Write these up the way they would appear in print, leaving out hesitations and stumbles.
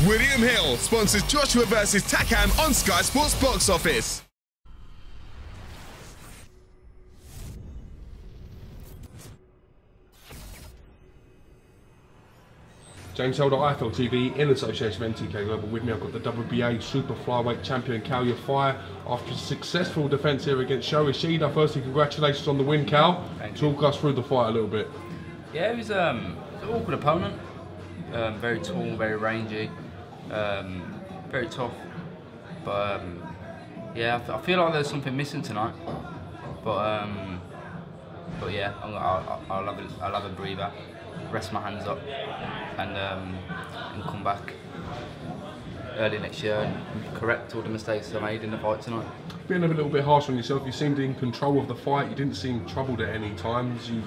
William Hill sponsors Joshua vs Takam on Sky Sports Box Office. James Helder, IFL TV, in association with MTK Global. With me, I've got the WBA Super Flyweight Champion, Kal Yafai. After a successful defence here against Sor Rungvisai, firstly, congratulations on the win, Kal. Talk us through the fight a little bit. Yeah, it was an awkward opponent. Very tall, very rangy, very tough. But yeah, I feel like there's something missing tonight. But yeah, I'll have a breather, rest my hands up, and come back early next year and correct all the mistakes I made in the fight tonight. Being a little bit harsh on yourself, you seemed in control of the fight. You didn't seem troubled at any times. You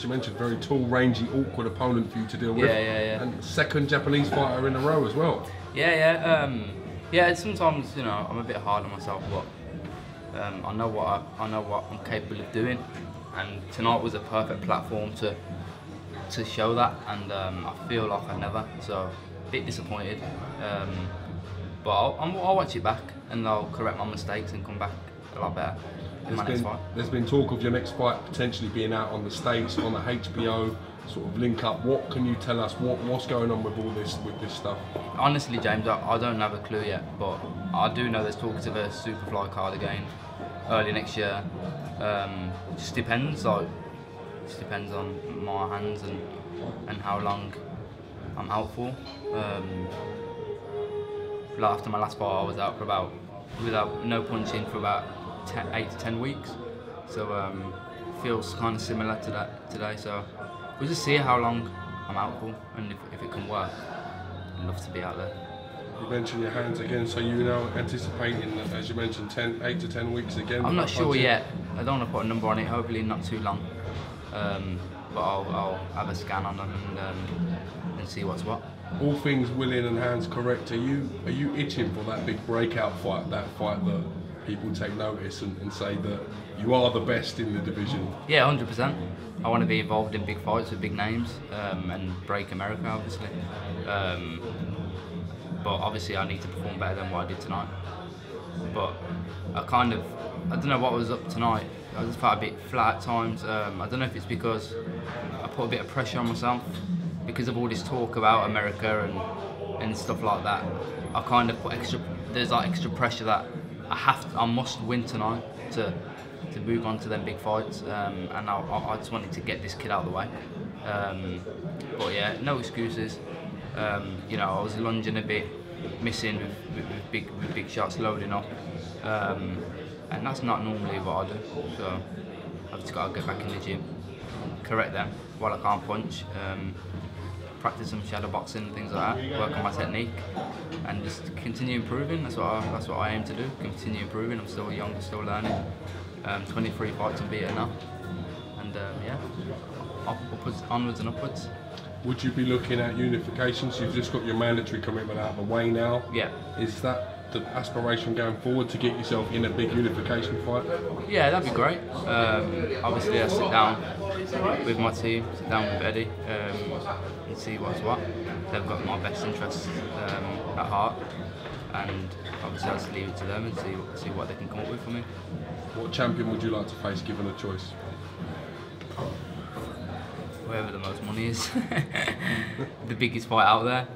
mentioned very tall, rangy, awkward opponent for you to deal with. Yeah. And second Japanese fighter in a row as well. Yeah. Sometimes I'm a bit hard on myself, but I know what I'm capable of doing, and tonight was a perfect platform to show that, and I feel like I never, so a bit disappointed. But I'll watch it back and I'll correct my mistakes and come back a lot better in my next fight. There's been talk of your next fight potentially being out on the States, on the HBO sort of link up. What can you tell us? What's going on with all this stuff? Honestly, James, I don't have a clue yet, but I do know there's talks of a Superfly card again early next year. It just depends. Just depends on my hands and how long I'm out for. After my last fight, I was out for without no punching for about 8 to 10 weeks. So feels kind of similar to that today. So we'll just see how long I'm out for, and if it can work. I'd love to be out there. You mentioned your hands again, so you're now anticipating, as you mentioned, 8 to 10 weeks again? I'm not sure yet. I don't want to put a number on it, hopefully not too long. But I'll have a scan on them and see what's what. All things willing and hands correct, are you itching for that big breakout fight, that fight that people take notice and say that you are the best in the division? Yeah, 100%. I want to be involved in big fights with big names and break America, obviously. But obviously I need to perform better than what I did tonight. But I don't know what was up tonight. I just felt a bit flat at times. I don't know if it's because I put a bit of pressure on myself because of all this talk about America and stuff like that. I kind of put there's like extra pressure that I must win tonight to move on to them big fights, and I just wanted to get this kid out of the way. But yeah, no excuses. I was lunging a bit, missing with big shots, loading up, and that's not normally what I do. So I've just got to get back in the gym, correct them while I can't punch, practice some shadow boxing and things like that, work on my technique, and just continue improving. That's what I aim to do. Continue improving. I'm still young, still learning. 23 fights unbeaten now, and yeah, onwards and upwards. Would you be looking at unifications? You've just got your mandatory commitment out of the way now. Yeah. Is that the aspiration going forward, to get yourself in a big unification fight? Yeah, that'd be great. Obviously I sit down with my team, sit down with Eddie, and see what's what. They've got my best interests at heart, and obviously I'll just leave it to them and see what they can come up with for me. What champion would you like to face, given a choice? Wherever the most money is. The biggest fight out there.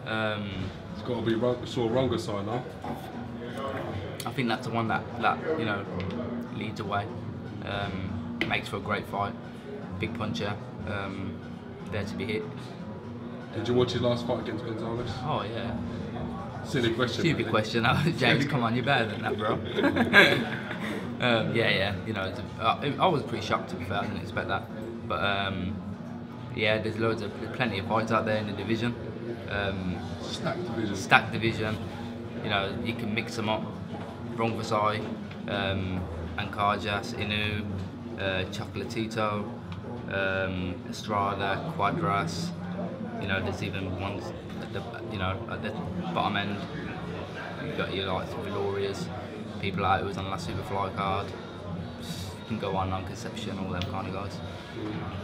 It's got to be Sor Rungvisai now. I think that's the one that leads away. Makes for a great fight. Big puncher. There to be hit. Did you watch his last fight against Gonzalez? Oh yeah. Silly question. Stupid question. James, come on, you're better than that, bro. Yeah. I was pretty shocked, to be fair. I didn't expect that. But yeah, there's plenty of fights out there in the division. Stacked division. You can mix them up. Rungvisai, Ancajas, Inu, Chocolatito, Estrada, Quadras. There's even ones at the bottom end. You've got your like Valorias, people like who was on the last Superfly card. can go on Conception, all them kind of guys.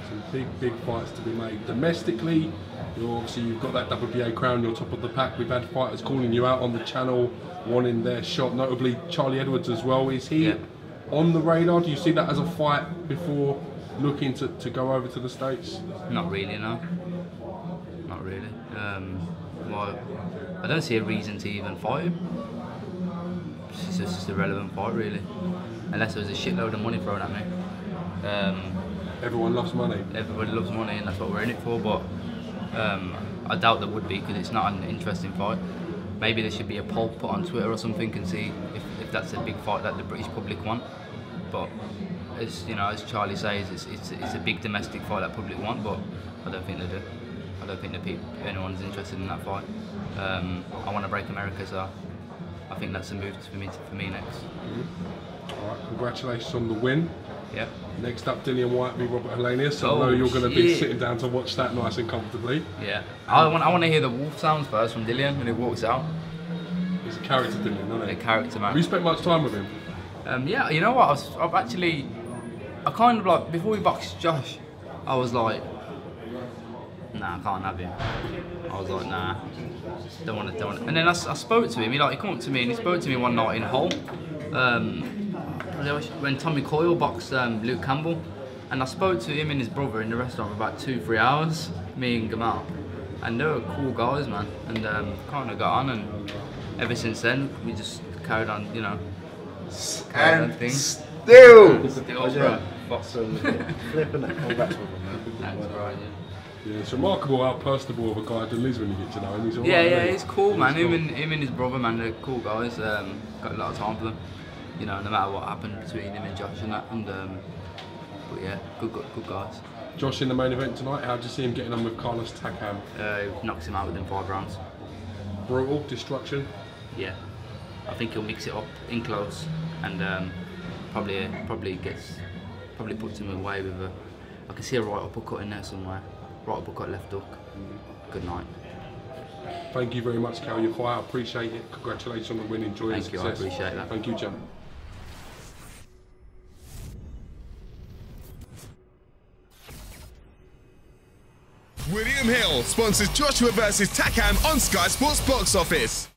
Some big fights to be made. Domestically, you've got that WBA crown, you're top of the pack. We've had fighters calling you out on the channel, wanting their shot, notably Charlie Edwards as well. Is he on the radar? Do you see that as a fight before looking to go over to the States? Not really, no. Not really. Well, I don't see a reason to even fight him. It's just a relevant fight, really. Unless there was a shitload of money thrown at me. Everyone loves money. Everybody loves money, and that's what we're in it for. But I doubt there would be, because it's not an interesting fight. Maybe there should be a poll put on Twitter or something and see if that's a big fight that the British public want. But as Charlie says, it's a big domestic fight that public want, but I don't think they do. I don't think anyone's interested in that fight. I want to break America, so I think that's a move for me next. All right, congratulations on the win. Yep. Next up, Dillian Whyte v Robert Helenius. So I know you're going to be sitting down to watch that nice and comfortably. Yeah. I want to hear the wolf sounds first from Dillian when he walks out. He's a character, Dillian, isn't he? A character, man. Have you spent much time with him? Yeah, you know what? I kind of like, before we boxed Josh, I was like, nah, I can't have him. I was like, nah, don't want to. And then I spoke to him. He came up to me and he spoke to me one night in Hull. When Tommy Coyle boxed Luke Campbell, and I spoke to him and his brother in the restaurant for about 2-3 hours, me and Gamal, and they were cool guys, man, and kind of got on, and ever since then we just carried on, carried on things. Still, bro. Flipping that congrats with him, man. That's right, yeah, it's remarkable how personable of a guy Dylan is when you get to know him. He's all yeah, he's cool, man. Him and his brother, man, they're cool guys. Got a lot of time for them. No matter what happened between him and Josh and that. And but yeah, good guys. Josh in the main event tonight. How did you see him getting on with Carlos Takam? Knocks him out within 5 rounds. Brutal destruction. Yeah, I think he'll mix it up in close, and probably puts him away with I can see a right uppercut in there somewhere. Right uppercut, left hook. Good night. Thank you very much, Kal Yafai. I appreciate it. Congratulations on the win. Enjoy the success. Thank you, I appreciate that. Thank you, Jim. William Hill sponsors Joshua vs Takam on Sky Sports Box Office.